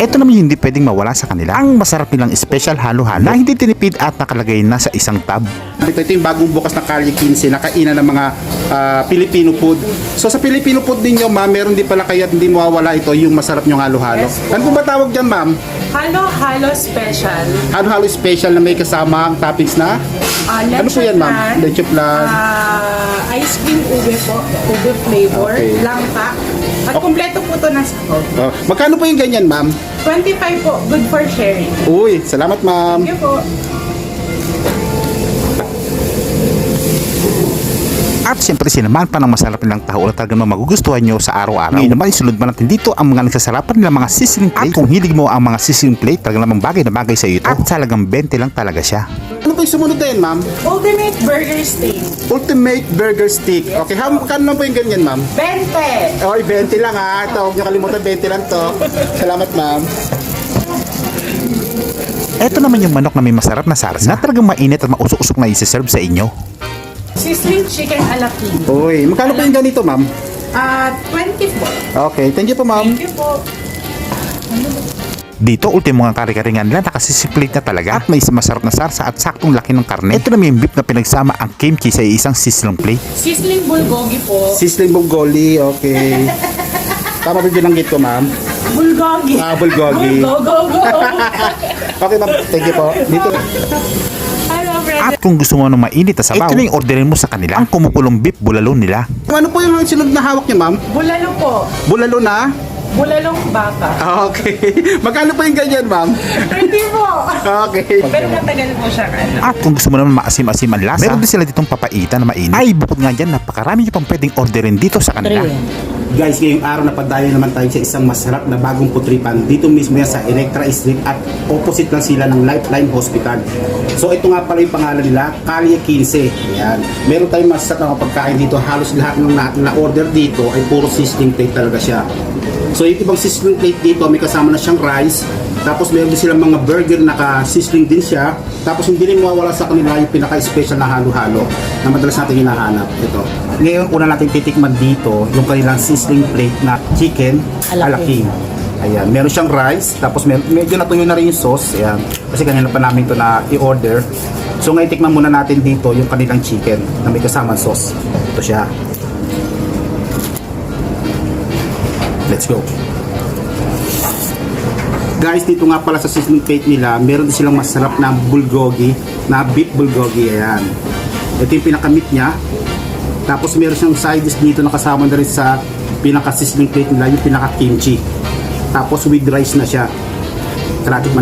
Ito naman yung hindi pwedeng mawala sa kanila. Ang masarap nilang special halo-halo na hindi tinipid at nakalagay na sa isang tub. Ito yung bagong bukas na Calle 15 na kainan ng mga Filipino food. So sa Filipino food ninyo, ma'am, meron din pala kayo at hindi mawawala ito yung masarap nyong halo-halo. Ano po ba tawag dyan, ma'am? Halo-halo special. Halo-halo special na may kasamang toppings na? Ano po yan, ma'am? Leche flan. Ice cream ube po. Ube flavor. Okay. Langka. At kumpleto po ito ng sahog. Oh, magkano po yung ganyan, ma'am? 25 po. Good for sharing. Uy, salamat, ma'am. Thank you po. At siyempre sinamahan pa ng masarap nilang taho na talagang magugustuhan nyo sa araw-araw. Ngayon naman isunod ba natin dito ang mga nagsasarapan nila mga sizzling plate. At kung hilig mo ang mga sizzling plate, talagang namang bagay na bagay sa iyo ito. At talagang 20 lang talaga siya. Ano po yung sumunod na yun, ma'am? Ultimate burger steak. Ultimate Burger Stick. Okay, magkano naman po yung ganyan, ma'am? 20. Okay, 20 lang ha. Ito, huwag nyo kalimutan, 20 lang to. Salamat, ma'am. Ito naman yung manok na may masarap na sarsa na talagang mainit at mausok-usok na isi-serve sa inyo. Sizzling chicken alapin. Uy, magkano po yung ganito, ma'am? 20 po. Okay, thank you po, ma'am. Thank you po. Dito, ultimo nga kare-karingan nila, nakasisiplate na talaga at may masarap na sarsa at saktong laki ng karne. Ito naman yung beef na pinagsama ang kimchi sa isang sizzling plate. Sizzling bulgogi po. Sizzling bulgogi, okay. Tama ba binanggit ko, ma'am? Bulgogi. Bulgogi. Bulgogo. Okay, ma'am. Thank you po. Dito. Hello, friend. At kung gusto mo ng mainit na sabaw, ito na yung orderin mo sa kanila, ang kumukulong beef bulalo nila. Ano po yung sunod na hawak niyo, ma'am? Bulalo po. Bulalo na? Bulalong baka. Okay. Magkano po yung ganyan, ma'am? 20 po. Okay. Pero matagal po siya At kung gusto mo naman maasim-asim ang lasa, meron din sila ditong papaitan na mainit. Ay, bukod nga dyan, napakarami nyo pang pwedeng orderin dito sa kanila. Guys, ngayong araw na padayo naman tayo sa isang masarap na bagong putripan. Dito mismo yan sa Electra Street at opposite lang sila ng Lifeline Hospital. So ito nga pala yung pangalan nila, Calle 15. Ayan. Meron tayong masarap na pagkain dito. Halos lahat ng na-order dito ay puro sizzling plate talaga siya. So yung ibang sizzling plate dito, may kasama na siyang rice. Tapos meron din silang mga burger na ka-sizzling din siya. Tapos hindi rin mawawala sa kanila yung pinaka-special na halo-halo na madalas natin hinahanap. Ito. Ngayon, una natin titikman dito yung kanilang sizzling plate na chicken alakim. Ayan, meron siyang rice. Tapos medyo natuyo na rin yung sauce. Ayan. Kasi kanina pa namin ito na i-order. So ngayon, tikman muna natin dito yung kanilang chicken na may kasamang sauce. Ito siya. Let's go. Guys, dito nga pala sa sizzling plate nila, meron din silang masarap na bulgogi, na beef bulgogi. Ayan. Ito yung pinaka-meat niya. Tapos meron siyang side dish dito na kasama na rin sa pinaka-sizzling plate nila, yung pinaka-kimchi. Tapos with rice na siya. Tara, tikman natin.